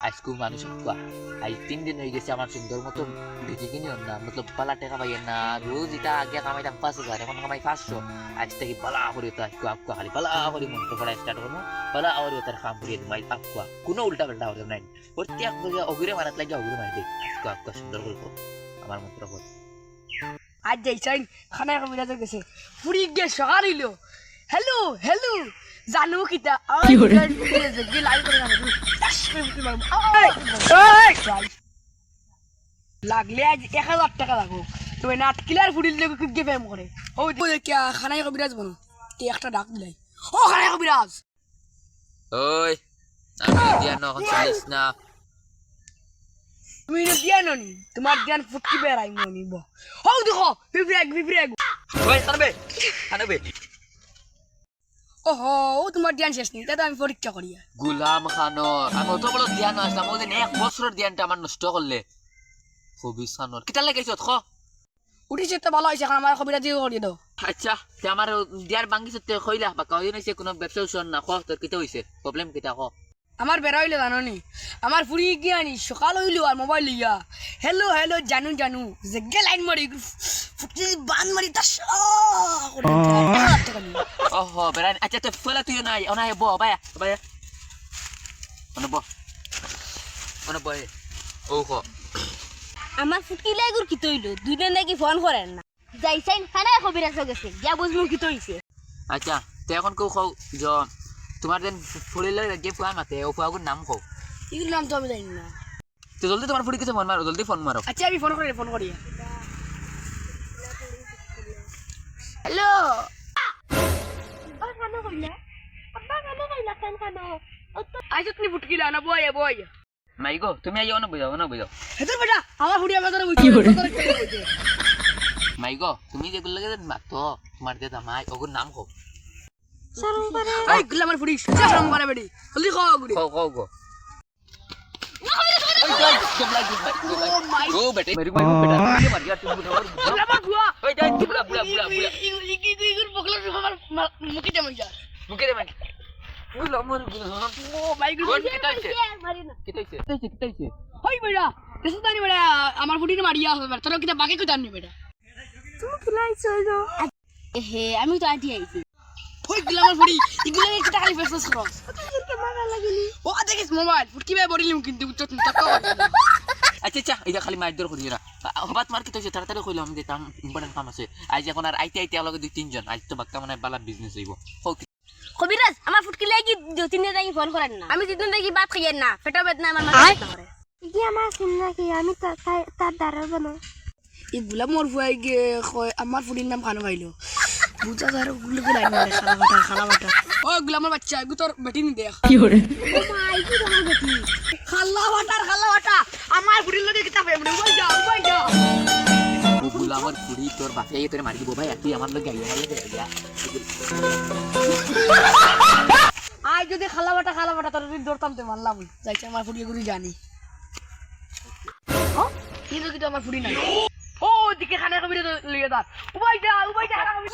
আজকে মানুষ আজ 3 দিন হয়ে গেছে আমার সুন্দর মতো বেঁচে কিনিও না মতলব পালা টাকা পাইয়েন না রোজ এটা আগে কামাইতাম 5,000 এখন কামাই 500 আজ থেকে পালা করে তো আজকে আপকা খালি পালা করে মন্ত্র পড়া স্টার্ট করবো পালা করে তার কাম করিয়ে দেবো আপকা কোনো উল্টা পাল্টা হবে না প্রত্যেক বলে অগুরে মারাত লাগে অগুরে মারি দেয় আজকে আপকা সুন্দর করে আমার মন্ত্র কর আজ যাইছেন খানা কবিরাজের গেছে পুরি গিয়ে সকাল হইলো হ্যালো হ্যালো জানো কিতা লাগলে আজ 1,000 টাকা লাগো তো নাট কিলার ফুডিল গিয়ে ফেম করে ও খানায় কবিরাজ বলো তুই একটা ডাক দিলাই ও খানায় কবিরাজ ওই আমি দিয়া না চলিস না তুমি দিয়া ননি তোমার জ্ঞান ফুটকি বেড়াই মনিব ও দেখো বিব্রেক ওই আনবে ওহো ও তোমার জ্ঞান শেষ নেই তাই আমি পরীক্ষা করি গুলাম খানোর আমি অত বড় ধ্যান আসলাম ওদের 1 বছরের ধ্যানটা আমার নষ্ট করলে খুবই সানোর কিটা লাগাইছ খ উঠিছে তো ভালো হয়েছে এখন আমার কবিরাজি করিয়ে দাও আচ্ছা তে আমার দিয়ার বাঙ্গিছ তে কইলা বা কই নাইছে কোনো ব্যবসা শুন না খ তোর কিটা হইছে প্রবলেম কিটা খ আমার বেড়া হইলে জানো নি আমার ফুরি গিয়া নি সকাল হইলো আর মোবাইল লইয়া হ্যালো হ্যালো জানু জেগে লাইন মারি ফুটি বান মারি তা ওহো বেড়াই আচ্ছা তো ফলা তুই নাই ওনাই ব বায়া অন ব ও খ আমার ফুটকি লাগুর কি তৈল দুই দিন নাকি ফোন করেন না যাইছেন খানায় কবিরাজ গেছে যা বুঝমু কি তৈছে আচ্ছা তে এখন কও খাও জ তোমার দেন ফুলিলে যে ফুয়া মাতে ও ফুয়াগুর নাম কও এগুলো নাম তো আমি জানি না তো জলদি তোমার ফুড়ি কাছে ফোন মারো জলদি ফোন মারো আচ্ছা আমি ফোন করি হ্যালো আচ্ছা তুমি ফুটকি লাও না বয় মাই গো তুমি আইও না বুঝাও হেতর বেটা আমার ফুড়ি আমার ধরে মাই গো তুমি যেগুলো লাগে মাতো তোমার দে দামাই ওগুর নাম কও এই গুলা আমার ফুড়ি শরম করে বেটি জলদি খাও গুড়ি কও গো ও বেটা মেরি মাই বেটা ये मर गया तुम बुढ़ा আমার বুয়া ओए जा बुढ़ा ইগুর বকলা আমার মুখে দে মইয়া मुके दे मैं বুলা মর ও মাই গড কিতাইছে হই বেটা দেশ দানি বেটা আমার ফুড়ি মারিয়া হবে তোর কিটা বাকি কই দানি বেটা তুমি খিলাইছো গো হে আমি তো আটি আইছি হই গুলা আমার ফুড়ি ইগুলা কিটা খালি ফেসস ক্রস তোকে মারা লাগিলি ও দেখিস মোবাইল ফুটকি বে বড়িলিম কিন্তু উচ্চত তক আচ্ছা এটা খালি মাইর দর করিরা হবাত মার কিতাইছে তাড়াতাড়ি কইলো আমি দিতাম ইম্পর্টেন্ট কাম আছে আজ এখন আর আইতে লগে 2-3 জন আজ তো বাক্কা মানে বালা বিজনেস হইব কবিরাজ আমার ফুটকি লাগি দুই তিন দিন নাকি ফোন করেন না আমি দুই দিন নাকি বাত খাইয়েন না পেটা বেদনা আমার মাথা করে কি আমার চিন্তা কি আমি তার দাঁড়াব না ইগুলা মোর ফুয়াই গে কয় আমার ফুড়ির নাম খানো খাইলো বুঝা যার গুলো কে লাইন মারে খালা বাটা ও গুলা আমার বাচ্চা গু তোর বেটি নি দেখ কি করে ও মাই কি তোমার বেটি খালা বাটা আমার ফুড়ির লগে কিতা ফেম রে ওই যা ও বুলা আমার পুরি তোর বাসায় তোরে মারি দিব ভাই তুই আমার লগে আইয়া গিয়া আই যদি খালা বাটা তোর দৌড়তাম তে মারলাম যাইছে আমার ফুড়ি গুরি জানি ও কিন্তু কি আমার ফুড়ি নাই ও দিকে খানা কবিরে লিয়ে দাও উবাই যা খানা কবিরে